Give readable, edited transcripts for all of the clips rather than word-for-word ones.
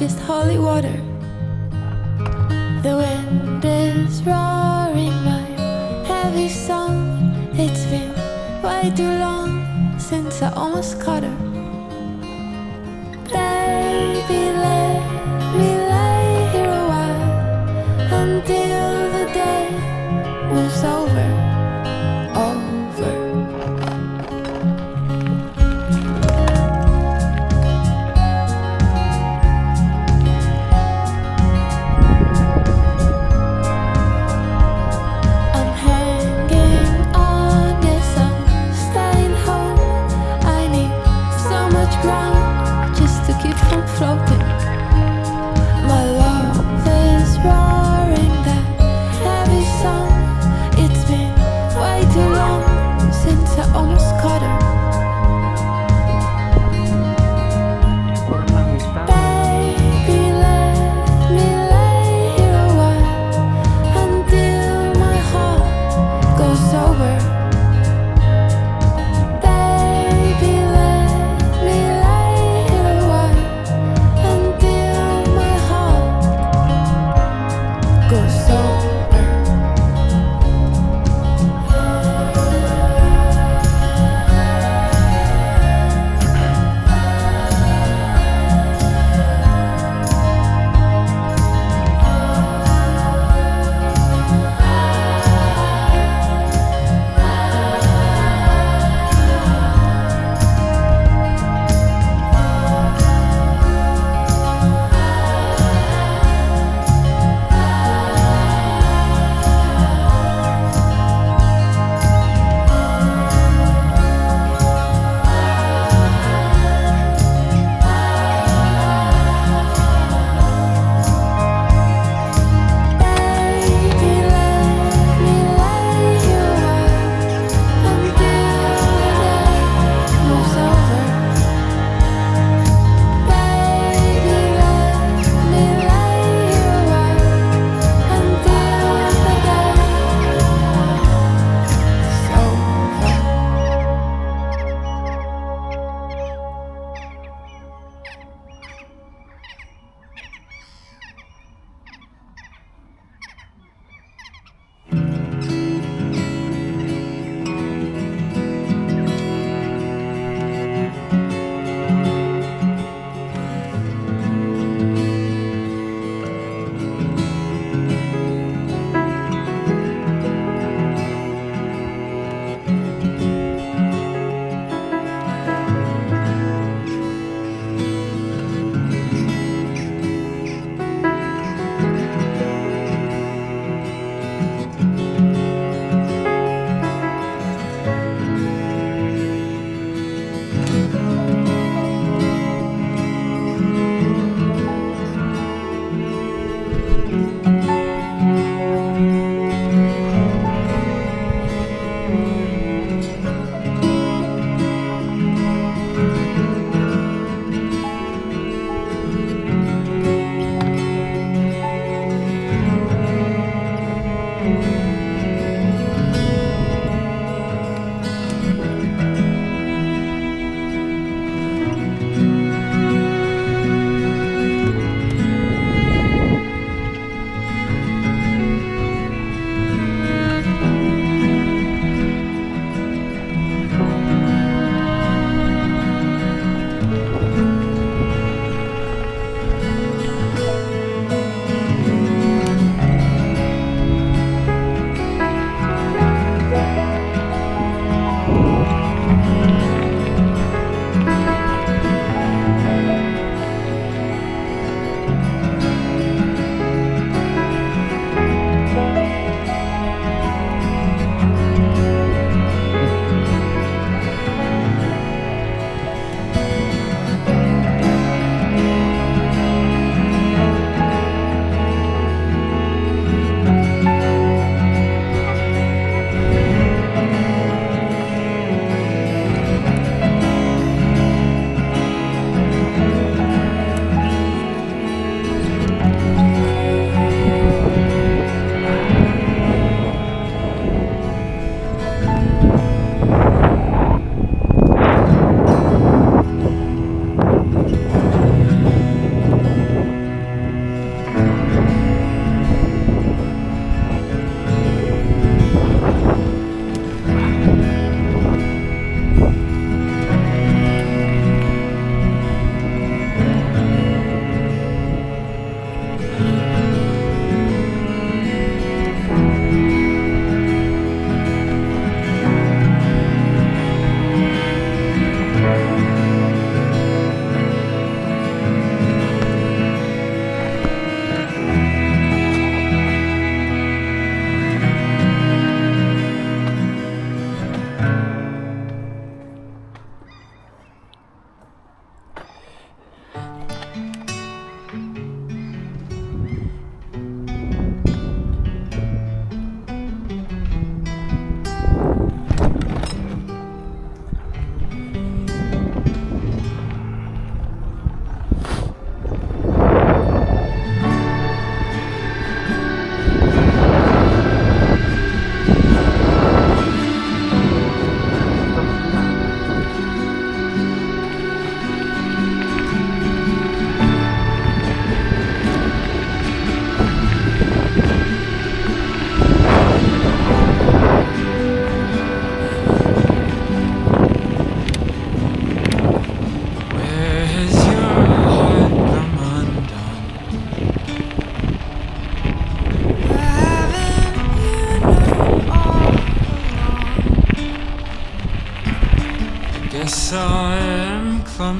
just holy water. The wind is roaring my heavy song. It's been way too long since I almost caught her. Baby, let me lay here a while until the day moves over.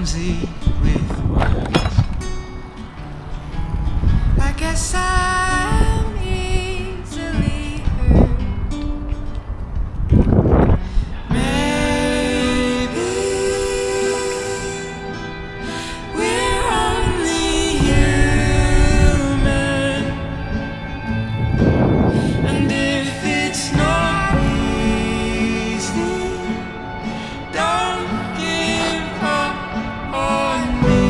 clumsy with words. I guess I'm easily hurt. Maybe we're only human, and if it's not easy, don't give up on me.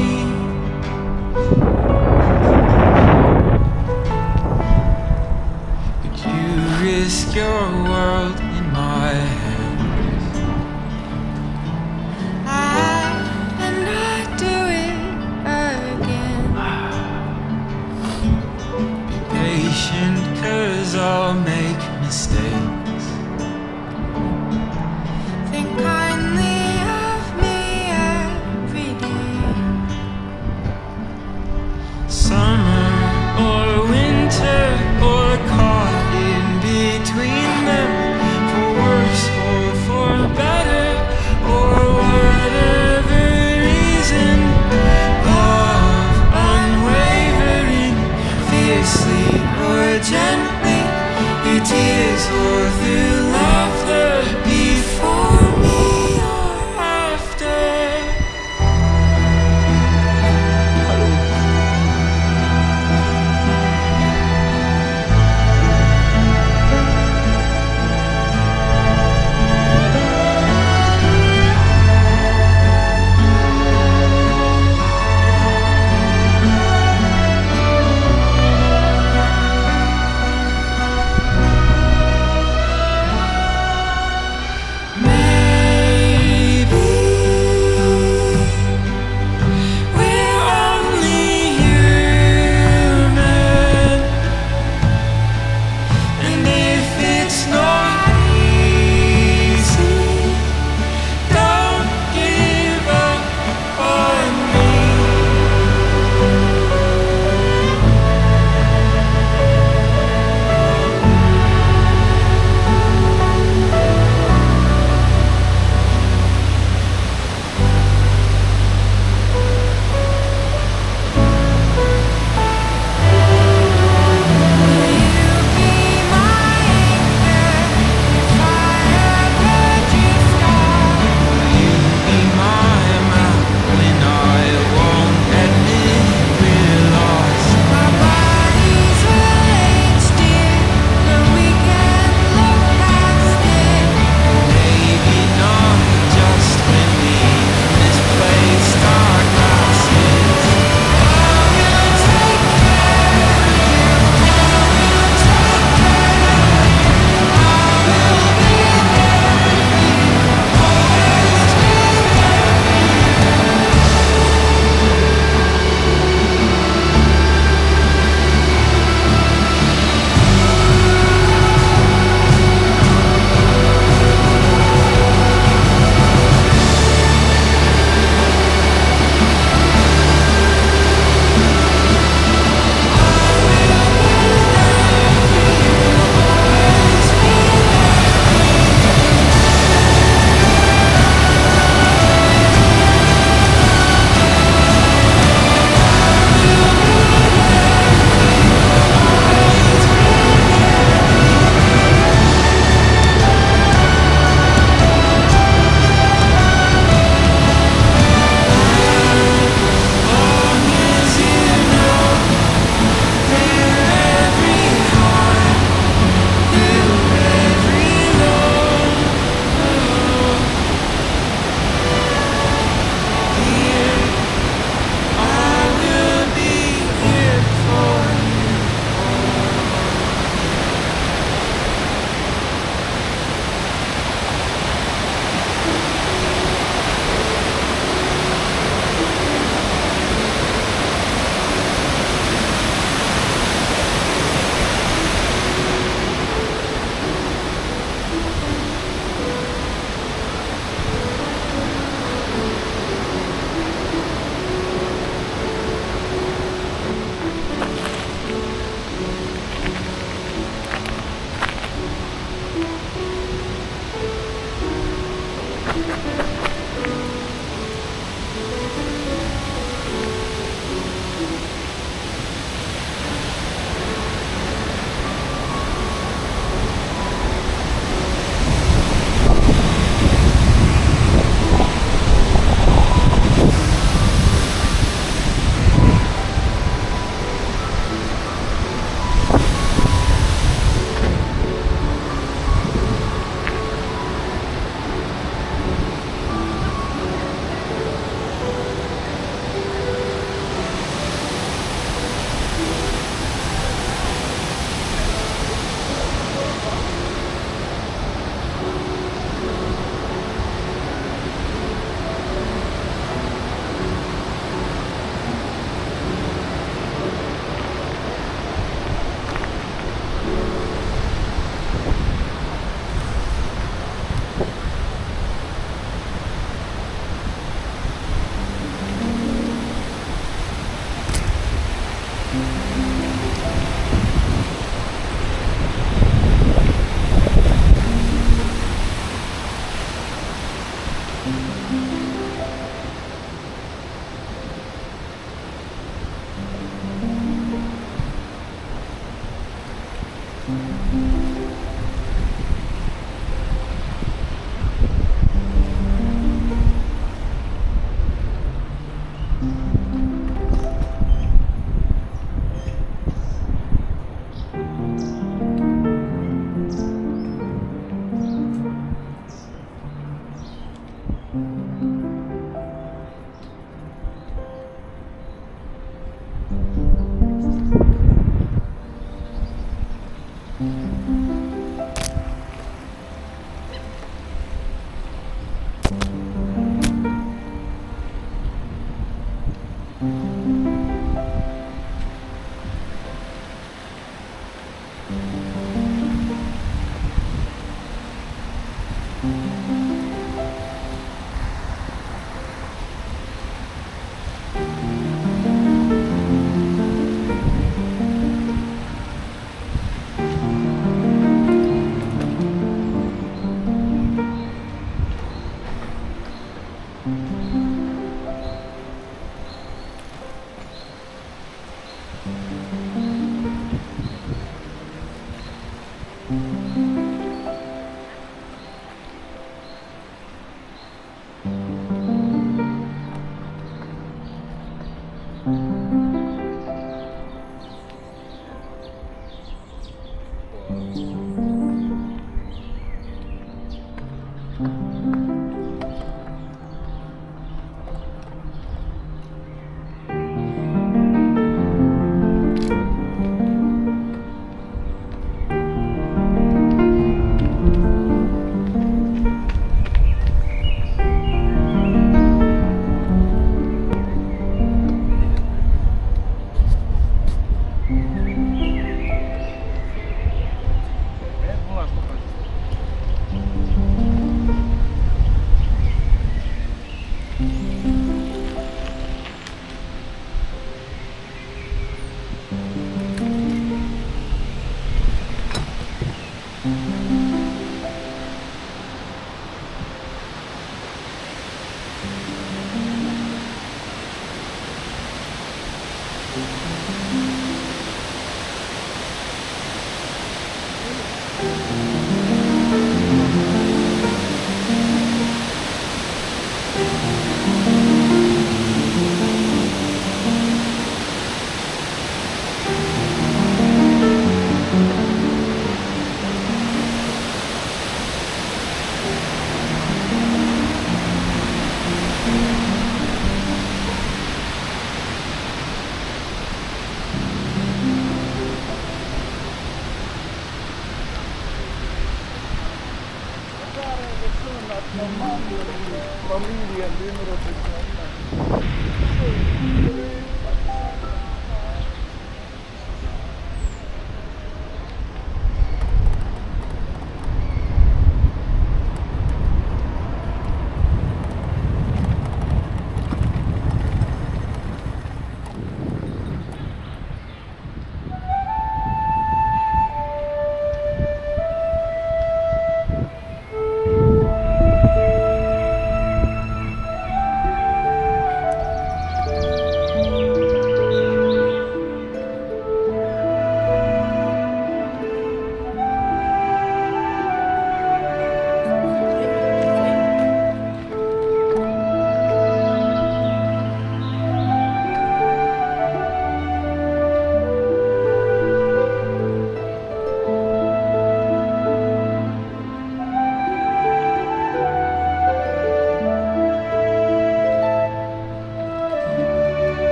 Would you risk your world in my hands? And I'd do it again. Be patient, 'cause I'll make mistakes. Think kindly of me every day. Summer or winter or caught in between them, for worse or for better, or whatever reason. Love unwavering, fiercely or gently, through tears or through laughter, before me or after.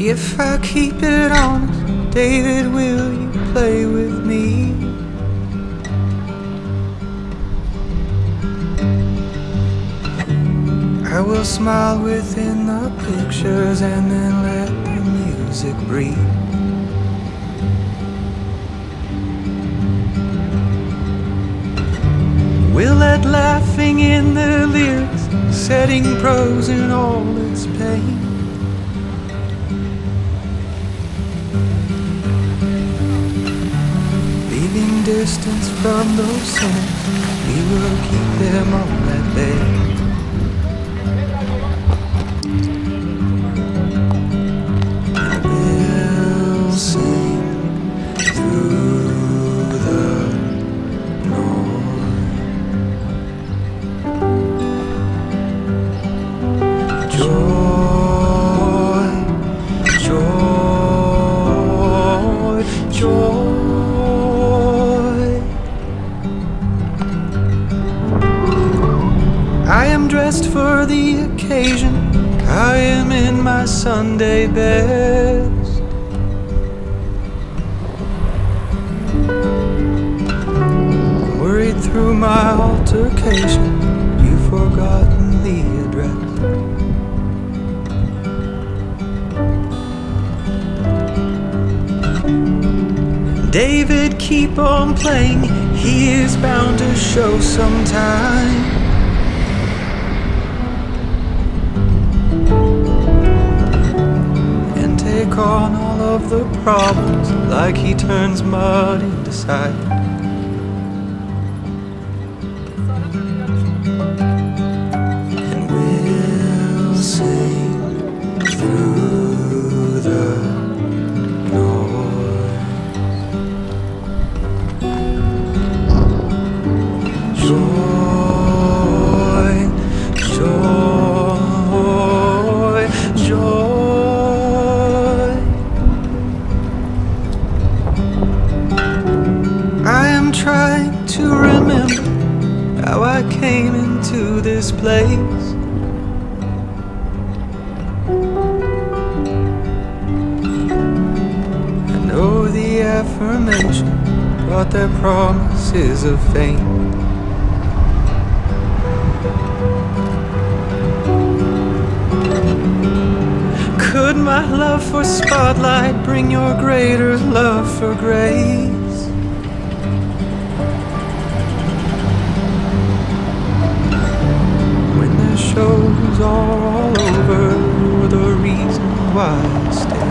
If I keep it honest, David, will you play with me? I will smile within the pictures and then let the music breathe. We'll let laughing in the lyrics, setting prose in all its pain. Leaving distance from those sinners, we will keep them all at bay. And we'll sing through the noise. Joy, joy, joy. I am dressed for the occasion, I am in my Sunday best. Worried through my altercation, you've forgotten the address. David, keep on playing, he is bound to show sometime. And take on all of the problems like he turns mud into cider. And we'll sing through the joy, joy, joy. I am trying to remember how I came into this place. I know the affirmation brought their promises of fame. Could my love for spotlight bring your greater love for grace? When the shows are all over, you're the reason why I stay.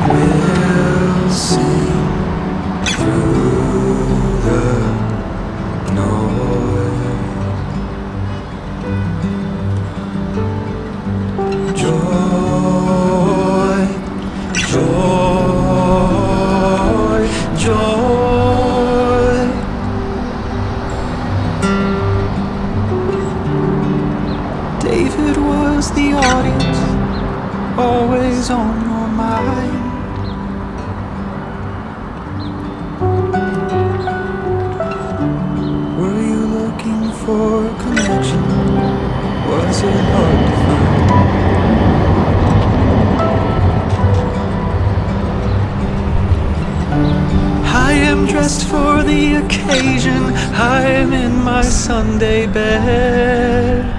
We'll sing through the noise. Joy, joy, joy. David was the audience, always on your mind. Were you looking for a connection? Was it hard to find? I am dressed for the occasion, I am in my Sunday best.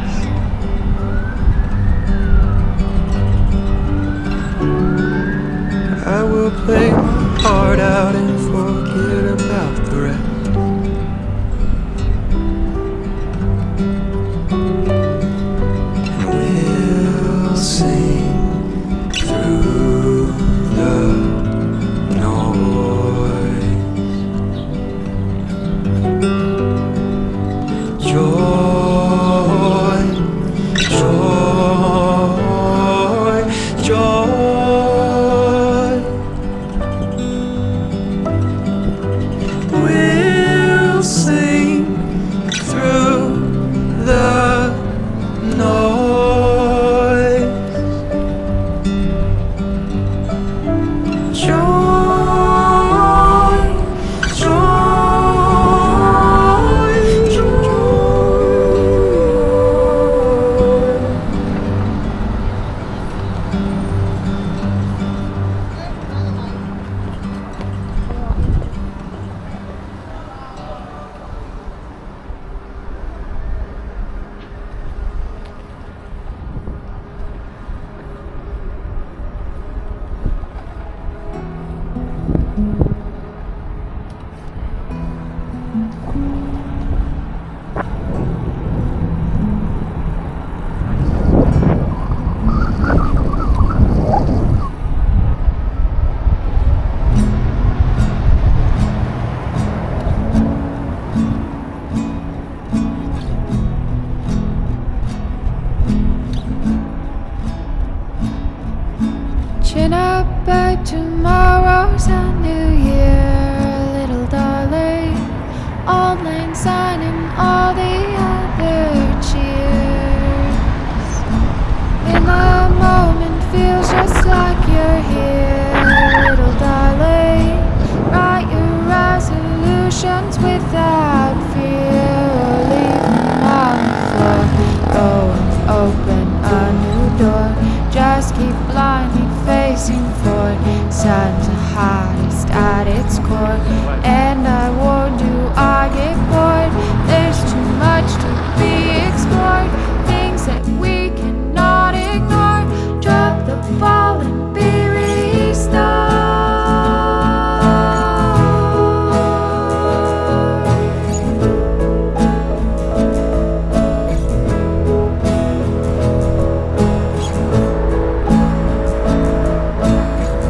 I will play my heart out and forget about the rest. And we'll sing through the noise. Joy, joy, joy. discord. And I warned you, I get bored. There's too much to be explored, things that we cannot ignore. Drop the ball and be restored.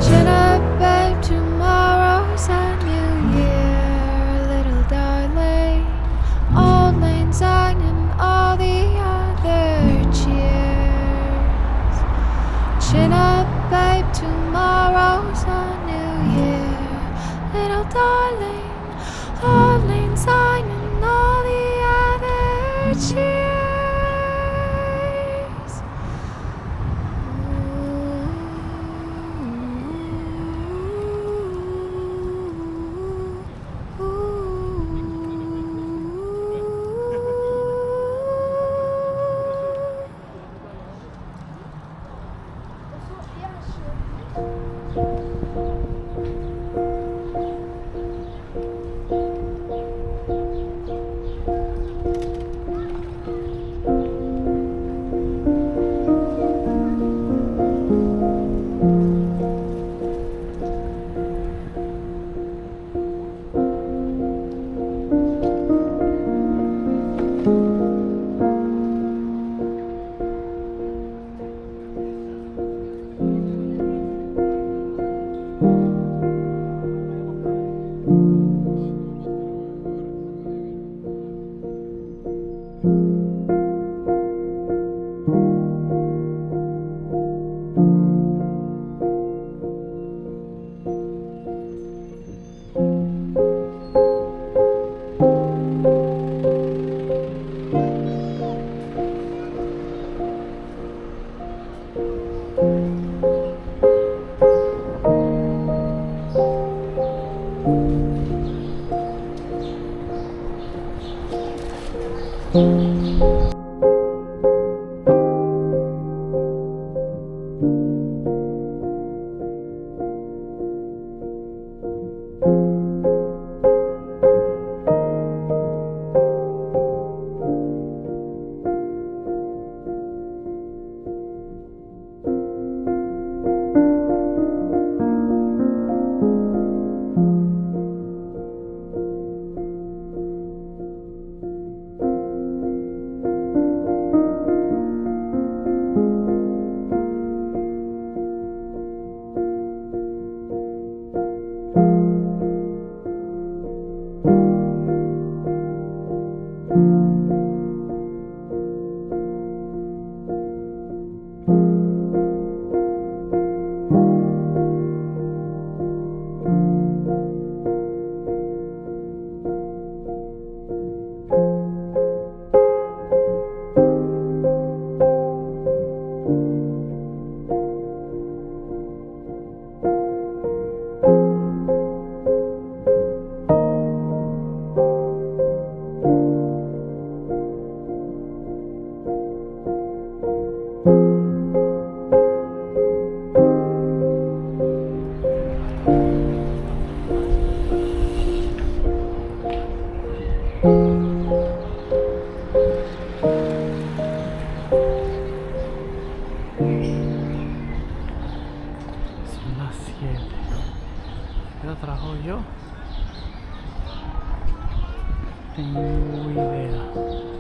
Chin up, babe, tomorrow's a new year, little darling. Old Lang Syne and all the other cheers. Chin up, babe, tomorrow's a new year, little darling. Old Lang Syne and all the other cheers. Son las 7. ¿Qué lo trajo yo? Tengo idea.